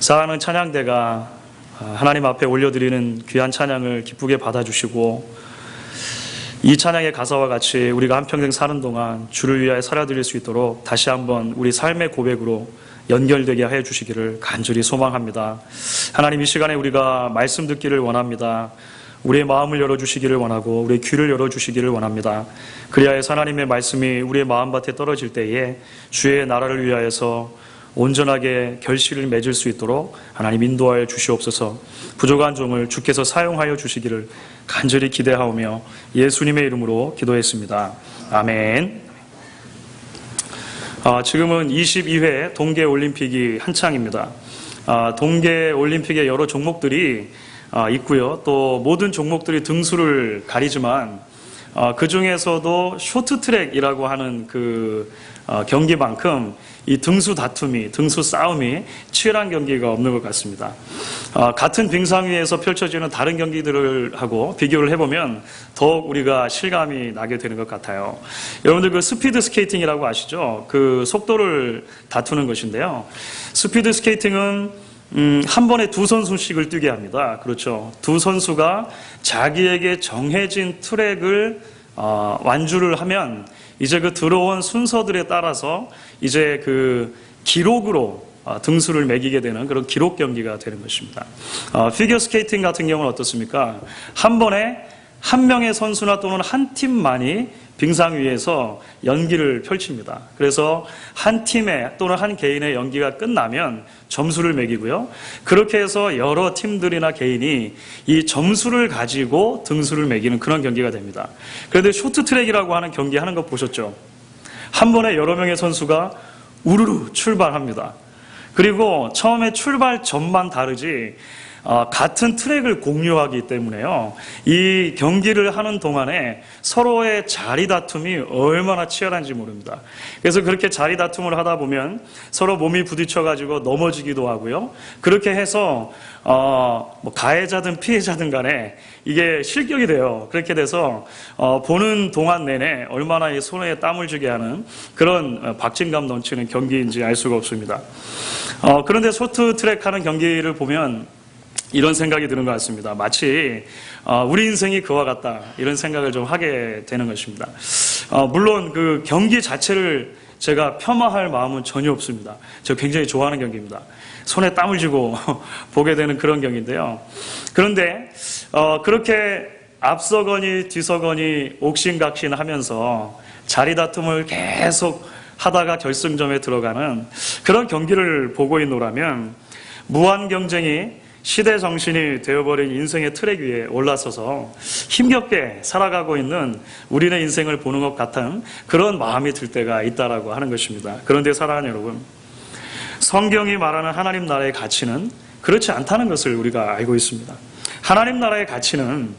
사랑하는 찬양대가 하나님 앞에 올려드리는 귀한 찬양을 기쁘게 받아주시고 이 찬양의 가사와 같이 우리가 한평생 사는 동안 주를 위하여 살아드릴 수 있도록 다시 한번 우리 삶의 고백으로 연결되게 해 주시기를 간절히 소망합니다. 하나님, 이 시간에 우리가 말씀 듣기를 원합니다. 우리의 마음을 열어주시기를 원하고 우리의 귀를 열어주시기를 원합니다. 그리하여서 하나님의 말씀이 우리의 마음밭에 떨어질 때에 주의 나라를 위하여서 온전하게 결실을 맺을 수 있도록 하나님 인도하여 주시옵소서. 부족한 종을 주께서 사용하여 주시기를 간절히 기대하오며 예수님의 이름으로 기도했습니다. 아멘. 지금은 22회 동계올림픽이 한창입니다. 동계올림픽의 여러 종목들이 있고요. 또 모든 종목들이 등수를 가리지만 그 중에서도 쇼트트랙이라고 하는 그 경기만큼 이 등수 다툼이, 등수 싸움이 치열한 경기가 없는 것 같습니다. 같은 빙상 위에서 펼쳐지는 다른 경기들을 하고 비교를 해보면 더욱 우리가 실감이 나게 되는 것 같아요. 여러분들 그 스피드 스케이팅이라고 아시죠? 그 속도를 다투는 것인데요. 스피드 스케이팅은 한 번에 두 선수씩을 뛰게 합니다. 그렇죠. 두 선수가 자기에게 정해진 트랙을 완주를 하면 이제 그 들어온 순서들에 따라서 이제 그 기록으로 등수를 매기게 되는 그런 기록 경기가 되는 것입니다. 피겨 스케이팅 같은 경우는 어떻습니까? 한 번에 한 명의 선수나 또는 한 팀만이 빙상 위에서 연기를 펼칩니다. 그래서 한 팀의 또는 한 개인의 연기가 끝나면 점수를 매기고요. 그렇게 해서 여러 팀들이나 개인이 이 점수를 가지고 등수를 매기는 그런 경기가 됩니다. 그런데 쇼트트랙이라고 하는 경기 하는 거 보셨죠? 한 번에 여러 명의 선수가 우르르 출발합니다. 그리고 처음에 출발 전만 다르지 같은 트랙을 공유하기 때문에요. 이 경기를 하는 동안에 서로의 자리 다툼이 얼마나 치열한지 모릅니다. 그래서 그렇게 자리 다툼을 하다 보면 서로 몸이 부딪혀가지고 넘어지기도 하고요. 그렇게 해서 가해자든 피해자든 간에 이게 실격이 돼요. 그렇게 돼서 보는 동안 내내 얼마나 이 손에 땀을 쥐게 하는 그런 박진감 넘치는 경기인지 알 수가 없습니다. 그런데 쇼트트랙 하는 경기를 보면 이런 생각이 드는 것 같습니다. 마치 우리 인생이 그와 같다, 이런 생각을 좀 하게 되는 것입니다. 물론 그 경기 자체를 제가 폄하할 마음은 전혀 없습니다. 저 굉장히 좋아하는 경기입니다. 손에 땀을 쥐고 보게 되는 그런 경기인데요. 그런데 그렇게 앞서거니 뒤서거니 옥신각신 하면서 자리 다툼을 계속 하다가 결승점에 들어가는 그런 경기를 보고 있노라면 무한 경쟁이 시대 정신이 되어버린 인생의 트랙 위에 올라서서 힘겹게 살아가고 있는 우리네 인생을 보는 것 같은 그런 마음이 들 때가 있다라고 하는 것입니다. 그런데 사랑하는 여러분, 성경이 말하는 하나님 나라의 가치는 그렇지 않다는 것을 우리가 알고 있습니다. 하나님 나라의 가치는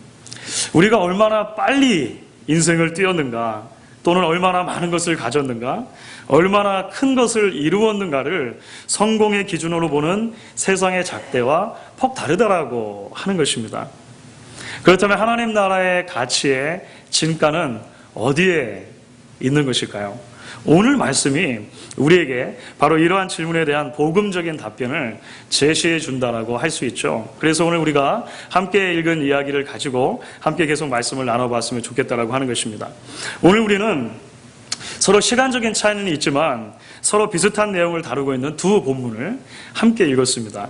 우리가 얼마나 빨리 인생을 뛰었는가, 또는 얼마나 많은 것을 가졌는가, 얼마나 큰 것을 이루었는가를 성공의 기준으로 보는 세상의 잣대와 폭 다르다라고 하는 것입니다. 그렇다면 하나님 나라의 가치의 진가는 어디에 있는 것일까요? 오늘 말씀이 우리에게 바로 이러한 질문에 대한 복음적인 답변을 제시해 준다라고 할 수 있죠. 그래서 오늘 우리가 함께 읽은 이야기를 가지고 함께 계속 말씀을 나눠봤으면 좋겠다라고 하는 것입니다. 오늘 우리는 서로 시간적인 차이는 있지만 서로 비슷한 내용을 다루고 있는 두 본문을 함께 읽었습니다.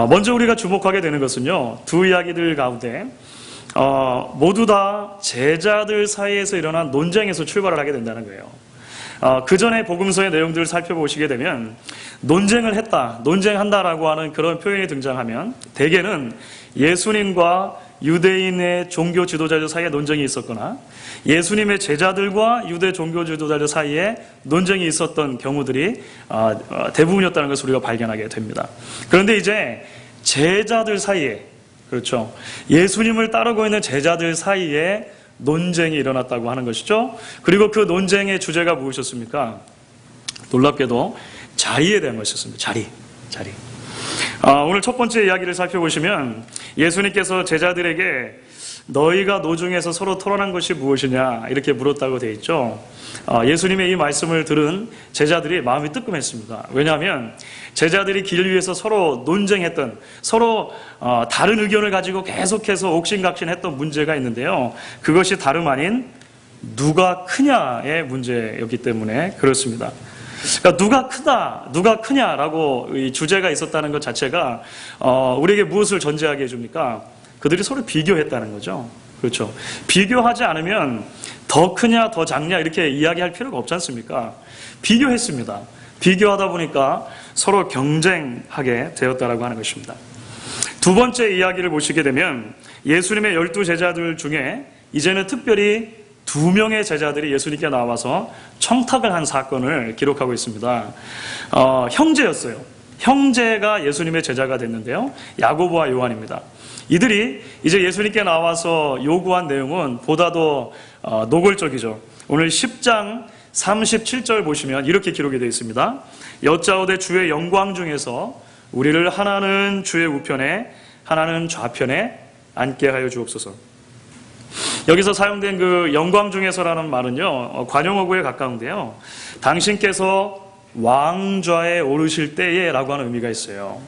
먼저 우리가 주목하게 되는 것은요, 두 이야기들 가운데 모두 다 제자들 사이에서 일어난 논쟁에서 출발을 하게 된다는 거예요. 그 전에 복음서의 내용들을 살펴보시게 되면 논쟁을 했다, 논쟁한다라고 하는 그런 표현이 등장하면 대개는 예수님과 유대인의 종교 지도자들 사이에 논쟁이 있었거나 예수님의 제자들과 유대 종교 지도자들 사이에 논쟁이 있었던 경우들이 대부분이었다는 것을 우리가 발견하게 됩니다. 그런데 이제 제자들 사이에, 그렇죠, 예수님을 따르고 있는 제자들 사이에 논쟁이 일어났다고 하는 것이죠. 그리고 그 논쟁의 주제가 무엇이었습니까? 놀랍게도 자리에 대한 것이었습니다. 자리. 오늘 첫 번째 이야기를 살펴보시면 예수님께서 제자들에게 너희가 노중에서 서로 토론한 것이 무엇이냐 이렇게 물었다고 되어 있죠. 예수님의 이 말씀을 들은 제자들이 마음이 뜨끔했습니다. 왜냐하면 제자들이 길 위에서 서로 논쟁했던, 서로 다른 의견을 가지고 계속해서 옥신각신했던 문제가 있는데요. 그것이 다름 아닌 누가 크냐의 문제였기 때문에 그렇습니다. 그러니까 누가 크다, 누가 크냐라고 이 주제가 있었다는 것 자체가 우리에게 무엇을 전제하게 해줍니까? 그들이 서로 비교했다는 거죠. 그렇죠. 비교하지 않으면 더 크냐 더 작냐 이렇게 이야기할 필요가 없지 않습니까? 비교했습니다. 비교하다 보니까 서로 경쟁하게 되었다라고 하는 것입니다. 두 번째 이야기를 보시게 되면 예수님의 12 제자들 중에 이제는 특별히 2명의 제자들이 예수님께 나와서 청탁을 한 사건을 기록하고 있습니다. 형제였어요. 형제가 예수님의 제자가 됐는데요. 야고보와 요한입니다. 이들이 이제 예수님께 나와서 요구한 내용은 보다도 노골적이죠. 오늘 10장 37절 보시면 이렇게 기록이 되어 있습니다. 여짜오되 주의 영광 중에서 우리를 하나는 주의 우편에 하나는 좌편에 앉게 하여 주옵소서. 여기서 사용된 그 영광 중에서라는 말은요, 관용어구에 가까운데요. 당신께서 왕좌에 오르실 때에 라고 하는 의미가 있어요.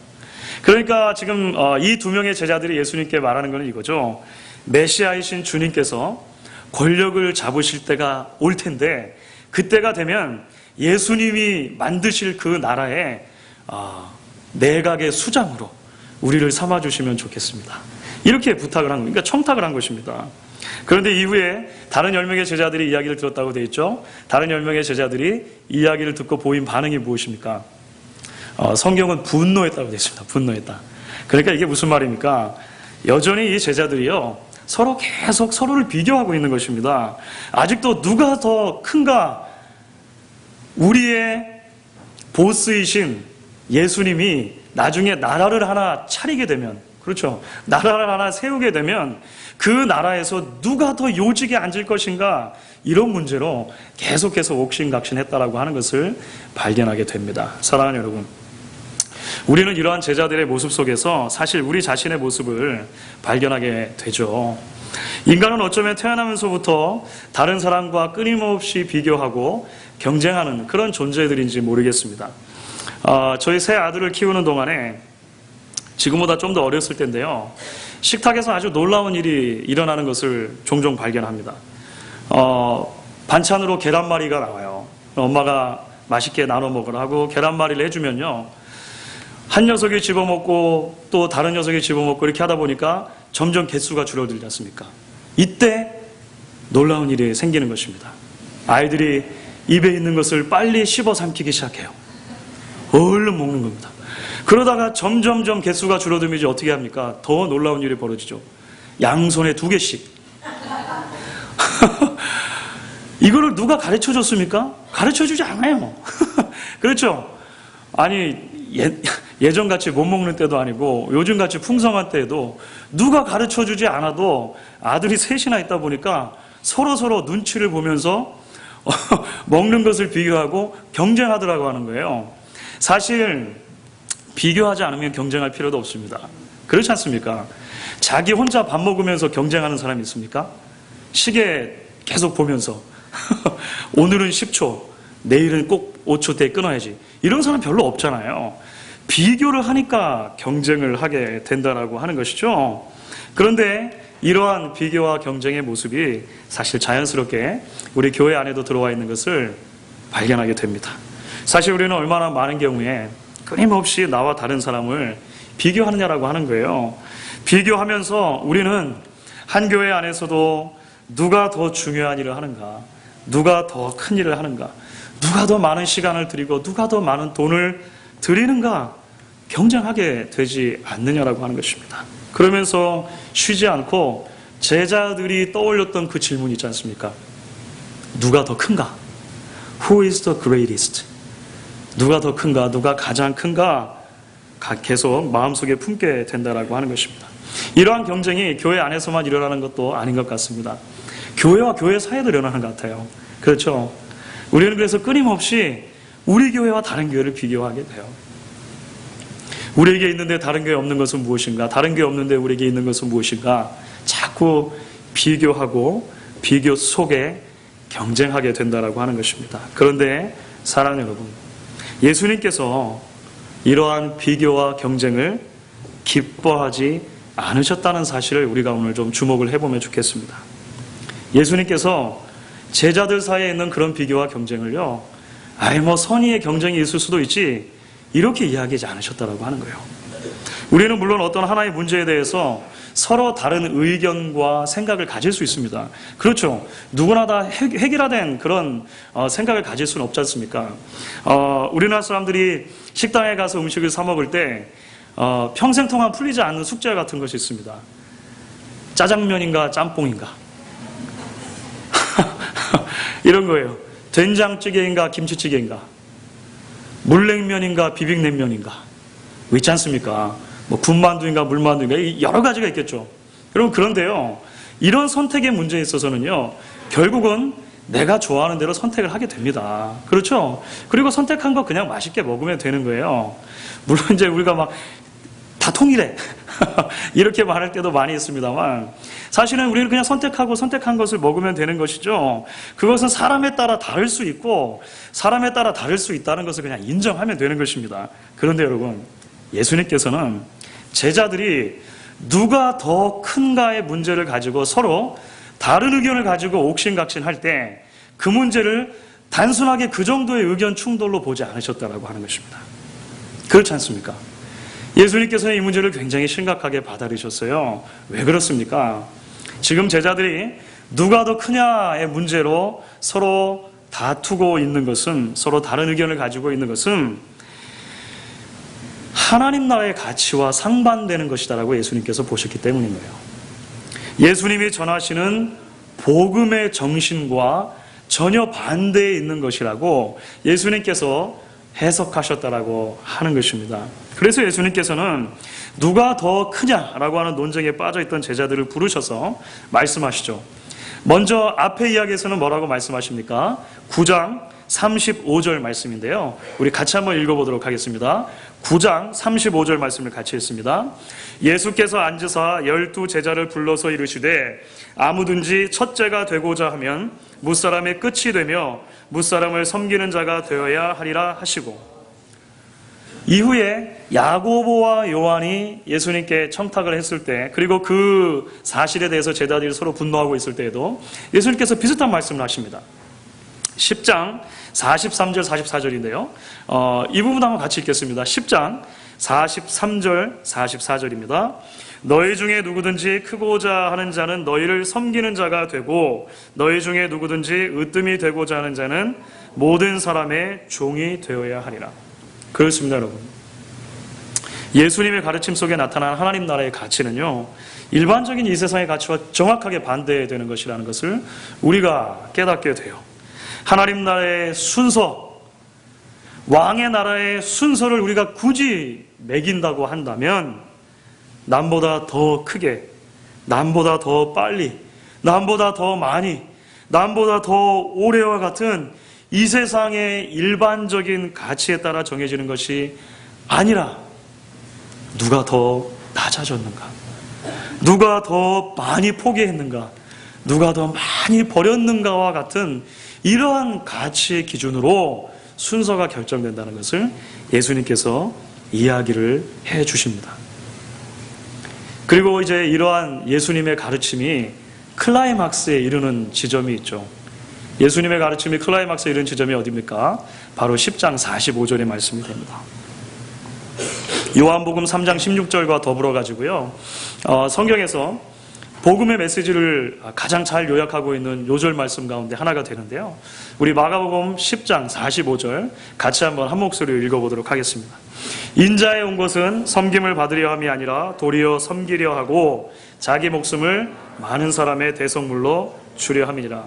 그러니까 지금 이 2명의 제자들이 예수님께 말하는 것은 이거죠. 메시아이신 주님께서 권력을 잡으실 때가 올 텐데 그때가 되면 예수님이 만드실 그 나라에 내각의 수장으로 우리를 삼아주시면 좋겠습니다. 이렇게 부탁을 한 겁니다. 그러니까 청탁을 한 것입니다. 그런데 이후에 다른 10명의 제자들이 이야기를 들었다고 되어 있죠. 다른 10명의 제자들이 이야기를 듣고 보인 반응이 무엇입니까? 성경은 분노했다고 되어 있습니다. 분노했다. 그러니까 이게 무슨 말입니까? 여전히 이 제자들이요, 서로 계속 서로를 비교하고 있는 것입니다. 아직도 누가 더 큰가? 우리의 보스이신 예수님이 나중에 나라를 하나 차리게 되면, 그렇죠, 나라를 하나 세우게 되면 그 나라에서 누가 더 요직에 앉을 것인가, 이런 문제로 계속해서 옥신각신했다라고 하는 것을 발견하게 됩니다. 사랑하는 여러분, 우리는 이러한 제자들의 모습 속에서 사실 우리 자신의 모습을 발견하게 되죠. 인간은 어쩌면 태어나면서부터 다른 사람과 끊임없이 비교하고 경쟁하는 그런 존재들인지 모르겠습니다. 저희 새 아들을 키우는 동안에, 지금보다 좀 더 어렸을 때인데요, 식탁에서 아주 놀라운 일이 일어나는 것을 종종 발견합니다. 반찬으로 계란말이가 나와요. 엄마가 맛있게 나눠 먹으라 하고 계란말이를 해주면요, 한 녀석이 집어먹고 또 다른 녀석이 집어먹고 이렇게 하다 보니까 점점 개수가 줄어들지 않습니까? 이때 놀라운 일이 생기는 것입니다. 아이들이 입에 있는 것을 빨리 씹어 삼키기 시작해요. 얼른 먹는 겁니다. 그러다가 점점점 개수가 줄어들면 이제 어떻게 합니까? 더 놀라운 일이 벌어지죠. 양손에 2개씩. 이거를 누가 가르쳐 줬습니까? 가르쳐 주지 않아요. 그렇죠? 아니, 예전같이 못 먹는 때도 아니고 요즘같이 풍성한 때에도 누가 가르쳐 주지 않아도 아들이 셋이나 있다 보니까 서로 눈치를 보면서 먹는 것을 비교하고 경쟁하더라고 하는 거예요. 사실 비교하지 않으면 경쟁할 필요도 없습니다. 그렇지 않습니까? 자기 혼자 밥 먹으면서 경쟁하는 사람이 있습니까? 시계 계속 보면서 오늘은 10초, 내일은 꼭 5초 때 끊어야지, 이런 사람 별로 없잖아요. 비교를 하니까 경쟁을 하게 된다라고 하는 것이죠. 그런데 이러한 비교와 경쟁의 모습이 사실 자연스럽게 우리 교회 안에도 들어와 있는 것을 발견하게 됩니다. 사실 우리는 얼마나 많은 경우에 끊임없이 나와 다른 사람을 비교하느냐라고 하는 거예요. 비교하면서 우리는 한 교회 안에서도 누가 더 중요한 일을 하는가, 누가 더 큰 일을 하는가, 누가 더 많은 시간을 들이고 누가 더 많은 돈을 드리는가, 경쟁하게 되지 않느냐라고 하는 것입니다. 그러면서 쉬지 않고 제자들이 떠올렸던 그 질문이 있지 않습니까? 누가 더 큰가? Who is the greatest? 누가 더 큰가? 누가 가장 큰가? 계속 마음속에 품게 된다라고 하는 것입니다. 이러한 경쟁이 교회 안에서만 일어나는 것도 아닌 것 같습니다. 교회와 교회 사이에도 일어나는 것 같아요. 그렇죠? 우리는 그래서 끊임없이 우리 교회와 다른 교회를 비교하게 돼요. 우리에게 있는데 다른 교회 없는 것은 무엇인가? 다른 교회 없는데 우리에게 있는 것은 무엇인가? 자꾸 비교하고 비교 속에 경쟁하게 된다라고 하는 것입니다. 그런데 사랑하는 여러분, 예수님께서 이러한 비교와 경쟁을 기뻐하지 않으셨다는 사실을 우리가 오늘 좀 주목을 해보면 좋겠습니다. 예수님께서 제자들 사이에 있는 그런 비교와 경쟁을요, 선의의 경쟁이 있을 수도 있지, 이렇게 이야기하지 않으셨다라고 하는 거예요. 우리는 물론 어떤 하나의 문제에 대해서 서로 다른 의견과 생각을 가질 수 있습니다. 그렇죠. 누구나 다 획일화된 그런 생각을 가질 수는 없지 않습니까? 우리나라 사람들이 식당에 가서 음식을 사 먹을 때 평생 동안 풀리지 않는 숙제 같은 것이 있습니다. 짜장면인가 짬뽕인가 이런 거예요. 된장찌개인가 김치찌개인가, 물냉면인가 비빔냉면인가, 있지 않습니까? 군만두인가 물만두인가, 여러 가지가 있겠죠. 여러분, 그런데요, 이런 선택의 문제에 있어서는요, 결국은 내가 좋아하는 대로 선택을 하게 됩니다. 그렇죠? 그리고 선택한 거 그냥 맛있게 먹으면 되는 거예요. 물론 이제 우리가 다 통일해 이렇게 말할 때도 많이 있습니다만, 사실은 우리는 그냥 선택하고 선택한 것을 먹으면 되는 것이죠. 그것은 사람에 따라 다를 수 있고 사람에 따라 다를 수 있다는 것을 그냥 인정하면 되는 것입니다. 그런데 여러분, 예수님께서는 제자들이 누가 더 큰가의 문제를 가지고 서로 다른 의견을 가지고 옥신각신할 때 그 문제를 단순하게 그 정도의 의견 충돌로 보지 않으셨다라고 하는 것입니다. 그렇지 않습니까? 예수님께서는 이 문제를 굉장히 심각하게 받아들이셨어요. 왜 그렇습니까? 지금 제자들이 누가 더 크냐의 문제로 서로 다투고 있는 것은, 서로 다른 의견을 가지고 있는 것은 하나님 나라의 가치와 상반되는 것이다라고 예수님께서 보셨기 때문인 거예요. 예수님이 전하시는 복음의 정신과 전혀 반대에 있는 것이라고 예수님께서 해석하셨다라고 하는 것입니다. 그래서 예수님께서는 누가 더 크냐라고 하는 논쟁에 빠져있던 제자들을 부르셔서 말씀하시죠. 먼저 앞에 이야기에서는 뭐라고 말씀하십니까? 9장 35절 말씀인데요, 우리 같이 한번 읽어보도록 하겠습니다. 9장 35절 말씀을 같이 읽습니다. 예수께서 앉으사 12 제자를 불러서 이르시되 아무든지 첫째가 되고자 하면 무사람의 끝이 되며 무사람을 섬기는 자가 되어야 하리라 하시고, 이후에 야고보와 요한이 예수님께 청탁을 했을 때, 그리고 그 사실에 대해서 제자들이 서로 분노하고 있을 때에도 예수님께서 비슷한 말씀을 하십니다. 10장 43절 44절인데요 이 부분 한번 같이 읽겠습니다. 10장 43절 44절입니다. 너희 중에 누구든지 크고자 하는 자는 너희를 섬기는 자가 되고, 너희 중에 누구든지 으뜸이 되고자 하는 자는 모든 사람의 종이 되어야 하리라. 그렇습니다, 여러분. 예수님의 가르침 속에 나타난 하나님 나라의 가치는요, 일반적인 이 세상의 가치와 정확하게 반대되는 것이라는 것을 우리가 깨닫게 돼요. 하나님 나라의 순서, 왕의 나라의 순서를 우리가 굳이 매긴다고 한다면 남보다 더 크게, 남보다 더 빨리, 남보다 더 많이, 남보다 더 오래와 같은 이 세상의 일반적인 가치에 따라 정해지는 것이 아니라 누가 더 낮아졌는가, 누가 더 많이 포기했는가, 누가 더 많이 버렸는가와 같은 이러한 가치의 기준으로 순서가 결정된다는 것을 예수님께서 이야기를 해 주십니다. 그리고 이제 이러한 예수님의 가르침이 클라이막스에 이르는 지점이 있죠. 예수님의 가르침이 클라이막스에 이르는 지점이 어디입니까? 바로 10장 45절의 말씀이 됩니다. 요한복음 3장 16절과 더불어 가지고요, 성경에서 복음의 메시지를 가장 잘 요약하고 있는 요절 말씀 가운데 하나가 되는데요, 우리 마가복음 10장 45절 같이 한번 한 목소리로 읽어보도록 하겠습니다. 인자에 온 것은 섬김을 받으려 함이 아니라 도리어 섬기려 하고 자기 목숨을 많은 사람의 대성물로 주려 함이니라.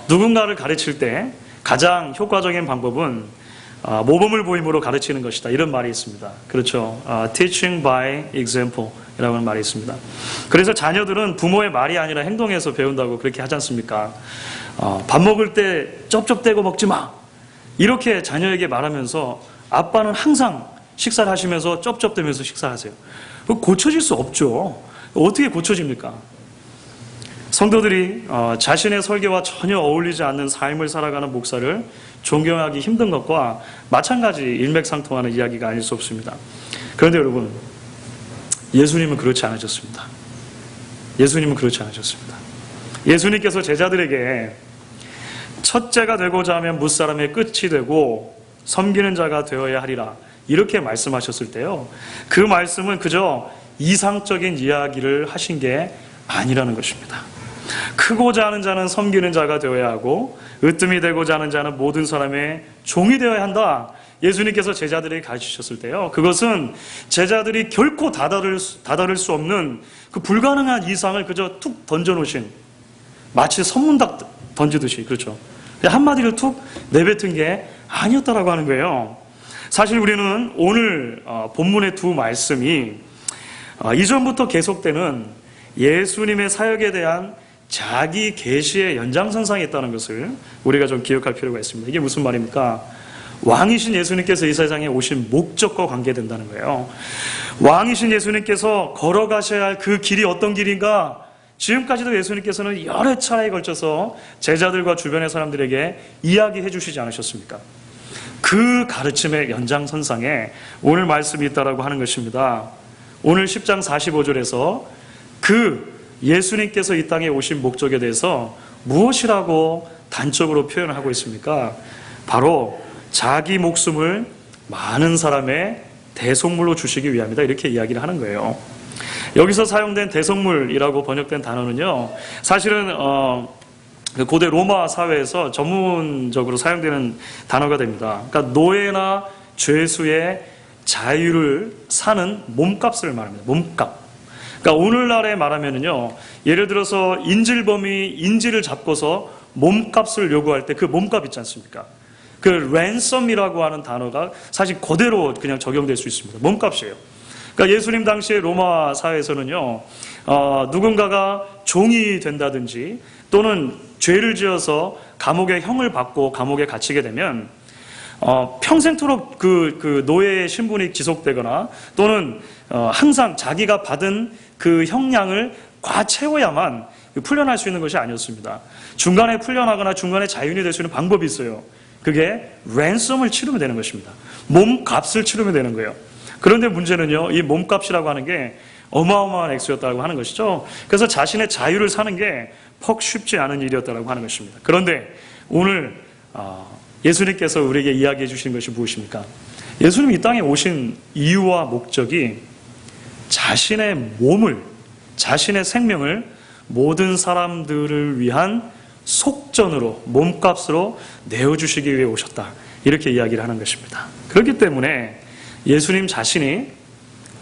누군가를 가르칠 때 가장 효과적인 방법은 모범을 보임으로 가르치는 것이다, 이런 말이 있습니다. 그렇죠. Teaching by example 이라는 말이 있습니다. 그래서 자녀들은 부모의 말이 아니라 행동에서 배운다고 그렇게 하지 않습니까? 밥 먹을 때 쩝쩝대고 먹지 마, 이렇게 자녀에게 말하면서 아빠는 항상 식사를 하시면서 쩝쩝대면서 식사하세요. 고쳐질 수 없죠. 어떻게 고쳐집니까? 성도들이 자신의 설계와 전혀 어울리지 않는 삶을 살아가는 목사를 존경하기 힘든 것과 마찬가지 일맥상통하는 이야기가 아닐 수 없습니다. 그런데 여러분, 예수님은 그렇지 않으셨습니다. 예수님은 그렇지 않으셨습니다. 예수님께서 제자들에게 첫째가 되고자 하면 무사람의 끝이 되고 섬기는 자가 되어야 하리라, 이렇게 말씀하셨을 때요, 그 말씀은 그저 이상적인 이야기를 하신 게 아니라는 것입니다. 크고자 하는 자는 섬기는 자가 되어야 하고 으뜸이 되고자 하는 자는 모든 사람의 종이 되어야 한다. 예수님께서 제자들에게 가르치셨을 때요, 그것은 제자들이 결코 다다를 수 없는 그 불가능한 이상을 그저 툭 던져놓으신, 마치 선문답 던지듯이, 그렇죠, 한마디를 툭 내뱉은 게 아니었다라고 하는 거예요. 사실 우리는 오늘 본문의 두 말씀이 이전부터 계속되는 예수님의 사역에 대한 자기 계시의 연장선상에 있다는 것을 우리가 좀 기억할 필요가 있습니다. 이게 무슨 말입니까? 왕이신 예수님께서 이 세상에 오신 목적과 관계된다는 거예요. 왕이신 예수님께서 걸어가셔야 할 그 길이 어떤 길인가? 지금까지도 예수님께서는 여러 차례에 걸쳐서 제자들과 주변의 사람들에게 이야기해 주시지 않으셨습니까? 그 가르침의 연장선상에 오늘 말씀이 있다라고 하는 것입니다. 오늘 10장 45절에서 그 예수님께서 이 땅에 오신 목적에 대해서 무엇이라고 단적으로 표현하고 있습니까? 바로 자기 목숨을 많은 사람의 대속물로 주시기 위함이다, 이렇게 이야기를 하는 거예요. 여기서 사용된 대속물이라고 번역된 단어는요, 사실은 고대 로마 사회에서 전문적으로 사용되는 단어가 됩니다. 그러니까 노예나 죄수의 자유를 사는 몸값을 말합니다. 몸값. 그러니까 오늘날에 말하면은요, 예를 들어서 인질범이 인질을 잡고서 몸값을 요구할 때 그 몸값 있지 않습니까? 그 랜섬이라고 하는 단어가 사실 그대로 그냥 적용될 수 있습니다. 몸값이에요. 그러니까 예수님 당시에 로마 사회에서는요, 누군가가 종이 된다든지 또는 죄를 지어서 감옥의 형을 받고 감옥에 갇히게 되면 평생토록 그 노예의 신분이 지속되거나 또는 항상 자기가 받은 그 형량을 과채워야만 풀려날 수 있는 것이 아니었습니다. 중간에 풀려나거나 중간에 자유인이 될 수 있는 방법이 있어요. 그게 랜섬을 치르면 되는 것입니다. 몸값을 치르면 되는 거예요. 그런데 문제는요, 이 몸값이라고 하는 게 어마어마한 액수였다고 하는 것이죠. 그래서 자신의 자유를 사는 게 퍽 쉽지 않은 일이었다고 하는 것입니다. 그런데 오늘 예수님께서 우리에게 이야기해 주신 것이 무엇입니까? 예수님이 이 땅에 오신 이유와 목적이 자신의 몸을, 자신의 생명을 모든 사람들을 위한 속전으로, 몸값으로 내어주시기 위해 오셨다, 이렇게 이야기를 하는 것입니다. 그렇기 때문에 예수님 자신이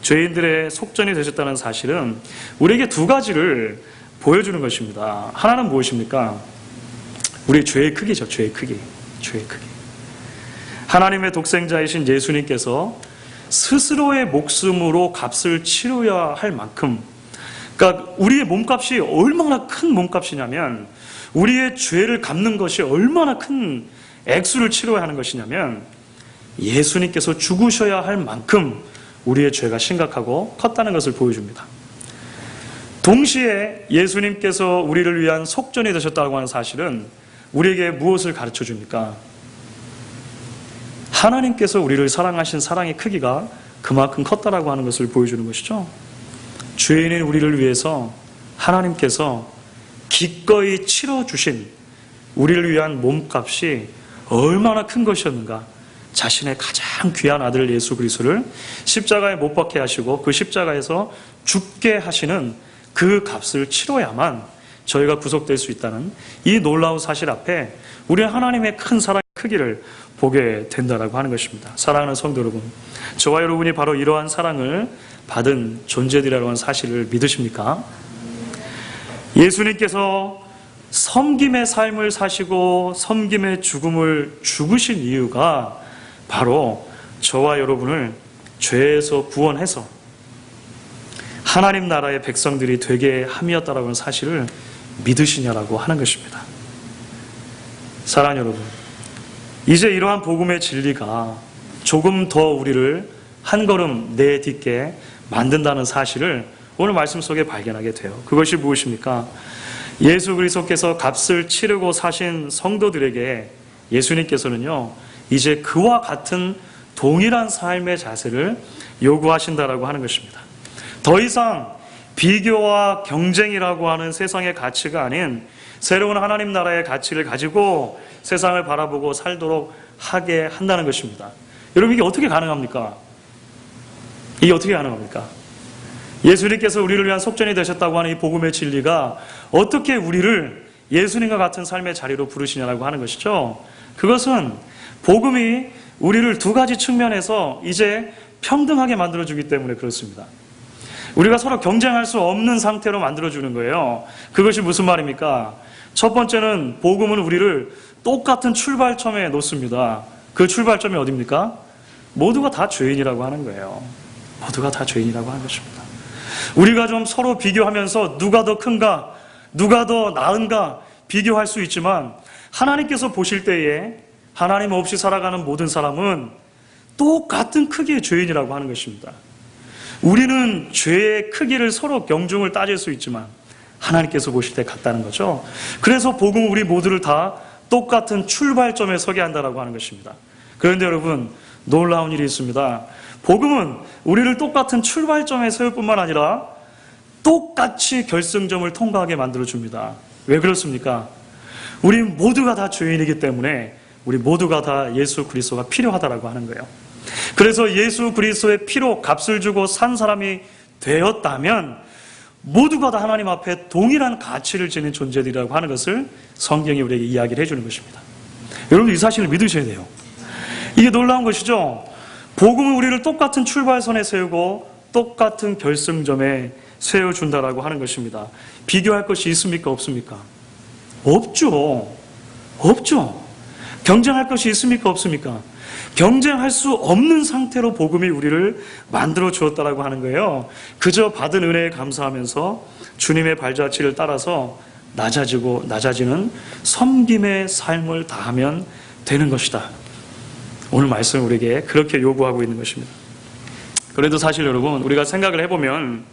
죄인들의 속전이 되셨다는 사실은 우리에게 두 가지를 보여주는 것입니다. 하나는 무엇입니까? 우리 죄의 크기죠. 죄의 크기. 죄의 크기. 하나님의 독생자이신 예수님께서 스스로의 목숨으로 값을 치러야 할 만큼, 그러니까 우리의 몸값이 얼마나 큰 몸값이냐면, 우리의 죄를 갚는 것이 얼마나 큰 액수를 치러야 하는 것이냐면, 예수님께서 죽으셔야 할 만큼 우리의 죄가 심각하고 컸다는 것을 보여줍니다. 동시에 예수님께서 우리를 위한 속전이 되셨다고 하는 사실은 우리에게 무엇을 가르쳐 줍니까? 하나님께서 우리를 사랑하신 사랑의 크기가 그만큼 컸다라고 하는 것을 보여주는 것이죠. 죄인인 우리를 위해서 하나님께서 기꺼이 치러주신 우리를 위한 몸값이 얼마나 큰 것이었는가. 자신의 가장 귀한 아들 예수 그리스도를 십자가에 못 박게 하시고 그 십자가에서 죽게 하시는 그 값을 치러야만 저희가 구속될 수 있다는 이 놀라운 사실 앞에 우리는 하나님의 큰 사랑의 크기를 보게 된다라고 하는 것입니다. 사랑하는 성도 여러분, 저와 여러분이 바로 이러한 사랑을 받은 존재들이라고 하는 사실을 믿으십니까? 예수님께서 섬김의 삶을 사시고 섬김의 죽음을 죽으신 이유가 바로 저와 여러분을 죄에서 구원해서 하나님 나라의 백성들이 되게 함이었다라는 사실을 믿으시냐라고 하는 것입니다. 사랑하는 여러분, 이제 이러한 복음의 진리가 조금 더 우리를 한 걸음 내딛게 만든다는 사실을 오늘 말씀 속에 발견하게 돼요. 그것이 무엇입니까? 예수 그리스도께서 값을 치르고 사신 성도들에게 예수님께서는요, 이제 그와 같은 동일한 삶의 자세를 요구하신다라고 하는 것입니다. 더 이상 비교와 경쟁이라고 하는 세상의 가치가 아닌 새로운 하나님 나라의 가치를 가지고 세상을 바라보고 살도록 하게 한다는 것입니다. 여러분, 이게 어떻게 가능합니까? 이게 어떻게 가능합니까? 예수님께서 우리를 위한 속전이 되셨다고 하는 이 복음의 진리가 어떻게 우리를 예수님과 같은 삶의 자리로 부르시냐라고 하는 것이죠. 그것은 복음이 우리를 두 가지 측면에서 이제 평등하게 만들어주기 때문에 그렇습니다. 우리가 서로 경쟁할 수 없는 상태로 만들어주는 거예요. 그것이 무슨 말입니까? 첫 번째는 복음은 우리를 똑같은 출발점에 놓습니다. 그 출발점이 어디입니까? 모두가 다 죄인이라고 하는 거예요. 모두가 다 죄인이라고 하는 것입니다. 우리가 좀 서로 비교하면서 누가 더 큰가, 누가 더 나은가 비교할 수 있지만 하나님께서 보실 때에 하나님 없이 살아가는 모든 사람은 똑같은 크기의 죄인이라고 하는 것입니다. 우리는 죄의 크기를 서로 경중을 따질 수 있지만 하나님께서 보실 때 같다는 거죠. 그래서 복음은 우리 모두를 다 똑같은 출발점에 서게 한다라고 하는 것입니다. 그런데 여러분, 놀라운 일이 있습니다. 복음은 우리를 똑같은 출발점에 세울 뿐만 아니라 똑같이 결승점을 통과하게 만들어줍니다. 왜 그렇습니까? 우리 모두가 다 죄인이기 때문에 우리 모두가 다 예수 그리스도가 필요하다라고 하는 거예요. 그래서 예수 그리스도의 피로 값을 주고 산 사람이 되었다면 모두가 다 하나님 앞에 동일한 가치를 지닌 존재들이라고 하는 것을 성경이 우리에게 이야기를 해주는 것입니다. 여러분, 이 사실을 믿으셔야 돼요. 이게 놀라운 것이죠. 복음은 우리를 똑같은 출발선에 세우고 똑같은 결승점에 세워준다라고 하는 것입니다. 비교할 것이 있습니까? 없습니까? 없죠. 없죠. 경쟁할 것이 있습니까? 없습니까? 경쟁할 수 없는 상태로 복음이 우리를 만들어 주었다라고 하는 거예요. 그저 받은 은혜에 감사하면서 주님의 발자취를 따라서 낮아지는 섬김의 삶을 다하면 되는 것이다. 오늘 말씀 우리에게 그렇게 요구하고 있는 것입니다. 그래도 사실 여러분, 우리가 생각을 해보면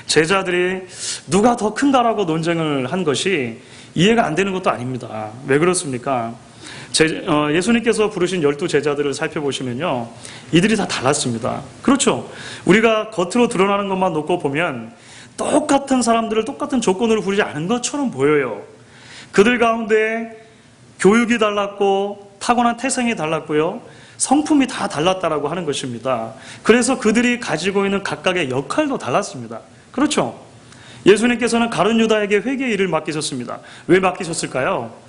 제자들이 누가 더 큰가라고 논쟁을 한 것이 이해가 안 되는 것도 아닙니다. 왜 그렇습니까? 예수님께서 부르신 12제자들을 살펴보시면요, 이들이 다 달랐습니다. 그렇죠. 우리가 겉으로 드러나는 것만 놓고 보면 똑같은 사람들을 똑같은 조건으로 부르지 않은 것처럼 보여요. 그들 가운데 교육이 달랐고 타고난 태생이 달랐고요, 성품이 다 달랐다라고 하는 것입니다. 그래서 그들이 가지고 있는 각각의 역할도 달랐습니다. 그렇죠. 예수님께서는 가룟 유다에게 회개의 일을 맡기셨습니다. 왜 맡기셨을까요?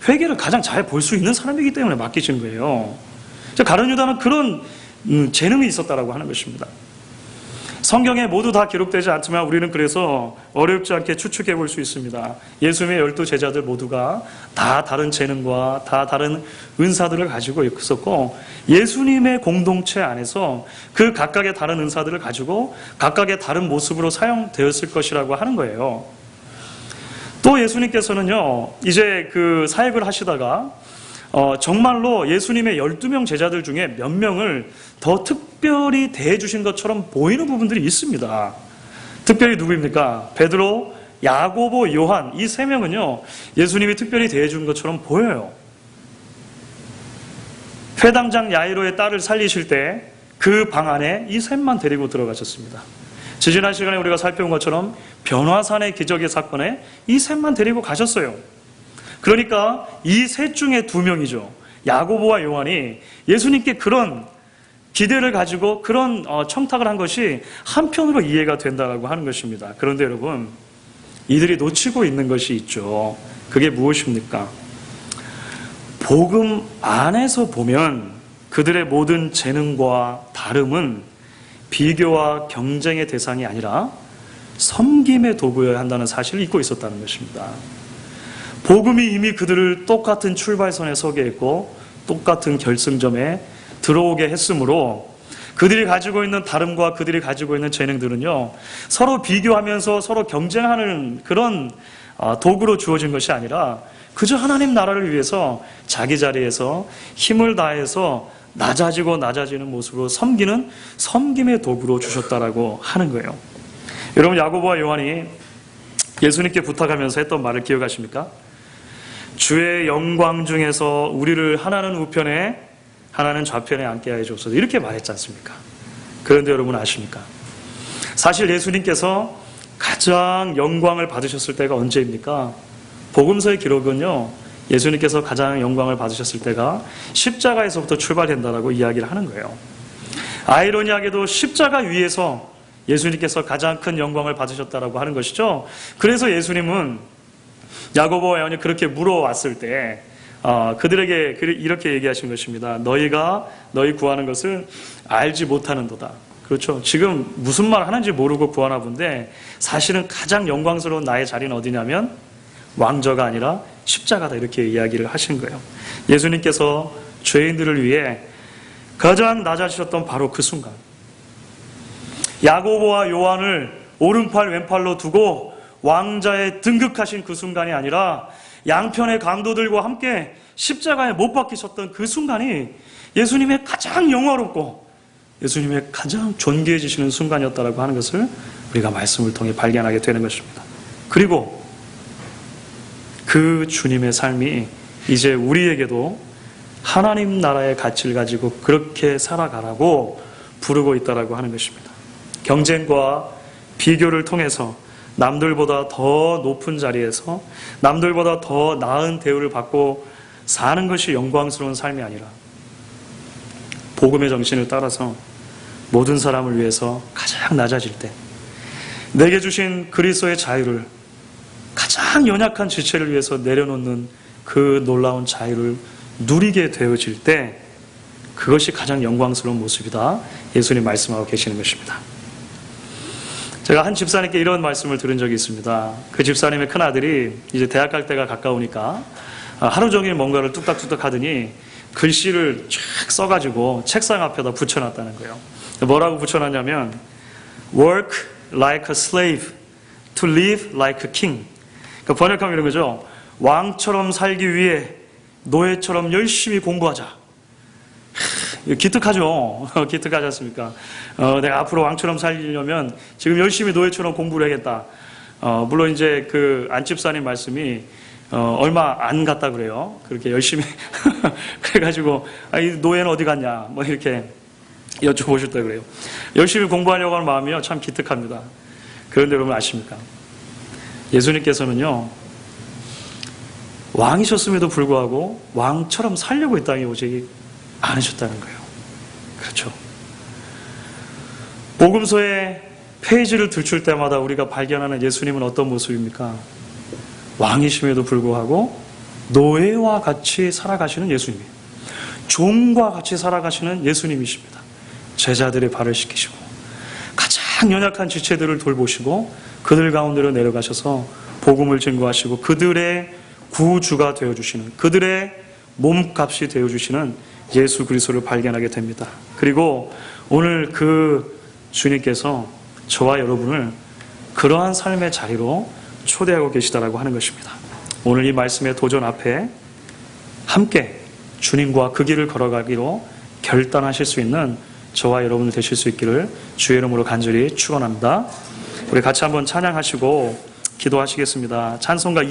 회개를 가장 잘 볼 수 있는 사람이기 때문에 맡기신 거예요. 가룟 유다는 그런 재능이 있었다라고 하는 것입니다. 성경에 모두 다 기록되지 않지만 우리는 그래서 어렵지 않게 추측해 볼 수 있습니다. 예수님의 12제자들 모두가 다 다른 재능과 다 다른 은사들을 가지고 있었고, 예수님의 공동체 안에서 그 각각의 다른 은사들을 가지고 각각의 다른 모습으로 사용되었을 것이라고 하는 거예요. 또 예수님께서는요, 이제 그 사역을 하시다가 정말로 예수님의 12명 제자들 중에 몇 명을 더 특별히 대해주신 것처럼 보이는 부분들이 있습니다. 특별히 누구입니까? 베드로, 야고보, 요한, 이 세 명은요, 예수님이 특별히 대해준 것처럼 보여요. 회당장 야이로의 딸을 살리실 때 그 방 안에 이 셋만 데리고 들어가셨습니다. 지지난 시간에 우리가 살펴본 것처럼 변화산의 기적의 사건에 이 셋만 데리고 가셨어요. 그러니까 이 셋 중에 2명이죠. 야고보와 요한이 예수님께 그런 기대를 가지고 그런 청탁을 한 것이 한편으로 이해가 된다고 하는 것입니다. 그런데 여러분, 이들이 놓치고 있는 것이 있죠. 그게 무엇입니까? 복음 안에서 보면 그들의 모든 재능과 다름은 비교와 경쟁의 대상이 아니라 섬김의 도구여야 한다는 사실을 잊고 있었다는 것입니다. 복음이 이미 그들을 똑같은 출발선에 서게 했고 똑같은 결승점에 들어오게 했으므로 그들이 가지고 있는 다름과 그들이 가지고 있는 재능들은요, 서로 비교하면서 서로 경쟁하는 그런 도구로 주어진 것이 아니라 그저 하나님 나라를 위해서 자기 자리에서 힘을 다해서 낮아지는 모습으로 섬기는 섬김의 도구로 주셨다라고 하는 거예요. 여러분, 야고보와 요한이 예수님께 부탁하면서 했던 말을 기억하십니까? 주의 영광 중에서 우리를 하나는 우편에 하나는 좌편에 앉게 하여 주옵소서, 이렇게 말했지 않습니까? 그런데 여러분 아십니까? 사실 예수님께서 가장 영광을 받으셨을 때가 언제입니까? 복음서의 기록은요, 예수님께서 가장 영광을 받으셨을 때가 십자가에서부터 출발된다라고 이야기를 하는 거예요. 아이러니하게도 십자가 위에서 예수님께서 가장 큰 영광을 받으셨다라고 하는 것이죠. 그래서 예수님은 야고보와 요한이 그렇게 물어왔을 때 그들에게 이렇게 얘기하신 것입니다. 너희 구하는 것을 알지 못하는도다. 그렇죠. 지금 무슨 말 하는지 모르고 구하나 본데, 사실은 가장 영광스러운 나의 자리는 어디냐면 왕저가 아니라 십자가다, 이렇게 이야기를 하신 거예요. 예수님께서 죄인들을 위해 가장 낮아지셨던 바로 그 순간, 야고보와 요한을 오른팔 왼팔로 두고 왕자에 등극하신 그 순간이 아니라 양편의 강도들과 함께 십자가에 못 박히셨던 그 순간이 예수님의 가장 영화롭고 예수님의 가장 존귀해지시는 순간이었다라고 하는 것을 우리가 말씀을 통해 발견하게 되는 것입니다. 그리고 그 주님의 삶이 이제 우리에게도 하나님 나라의 가치를 가지고 그렇게 살아가라고 부르고 있다라고 하는 것입니다. 경쟁과 비교를 통해서 남들보다 더 높은 자리에서 남들보다 더 나은 대우를 받고 사는 것이 영광스러운 삶이 아니라 복음의 정신을 따라서 모든 사람을 위해서 가장 낮아질 때 내게 주신 그리스도의 자유를 가장 연약한 지체를 위해서 내려놓는 그 놀라운 자유를 누리게 되어질 때 그것이 가장 영광스러운 모습이다, 예수님 말씀하고 계시는 것입니다. 제가 한 집사님께 이런 말씀을 들은 적이 있습니다. 그 집사님의 큰아들이 이제 대학 갈 때가 가까우니까 하루 종일 뭔가를 뚝딱뚝딱 하더니 글씨를 쫙 써가지고 책상 앞에다 붙여놨다는 거예요. 뭐라고 붙여놨냐면 Work like a slave to live like a king. 그러니까 번역하면 이런 거죠. 왕처럼 살기 위해 노예처럼 열심히 공부하자. 기특하죠. 기특하지 않습니까? 내가 앞으로 왕처럼 살려면 지금 열심히 노예처럼 공부를 해야겠다. 물론 이제 그 안집사님 말씀이 얼마 안 갔다 그래요. 그렇게 열심히 그래가지고 이 노예는 어디 갔냐 뭐 이렇게 여쭤보셨다 그래요. 열심히 공부하려고 하는 마음이요 참 기특합니다. 그런데 여러분 아십니까? 예수님께서는요 왕이셨음에도 불구하고 왕처럼 살려고 이 땅에 오지 않으셨다는 거예요. 그렇죠. 복음서의 페이지를 들출 때마다 우리가 발견하는 예수님은 어떤 모습입니까? 왕이심에도 불구하고 노예와 같이 살아가시는 예수님, 종과 같이 살아가시는 예수님이십니다. 제자들의 발을 씻기시고 가장 연약한 지체들을 돌보시고 그들 가운데로 내려가셔서 복음을 증거하시고 그들의 구주가 되어주시는, 그들의 몸값이 되어주시는 예수 그리스도를 발견하게 됩니다. 그리고 오늘 그 주님께서 저와 여러분을 그러한 삶의 자리로 초대하고 계시다라고 하는 것입니다. 오늘 이 말씀의 도전 앞에 함께 주님과 그 길을 걸어가기로 결단하실 수 있는 저와 여러분들 되실 수 있기를 주의 이름으로 간절히 축원합니다. 우리 같이 한번 찬양하시고 기도하시겠습니다. 찬송가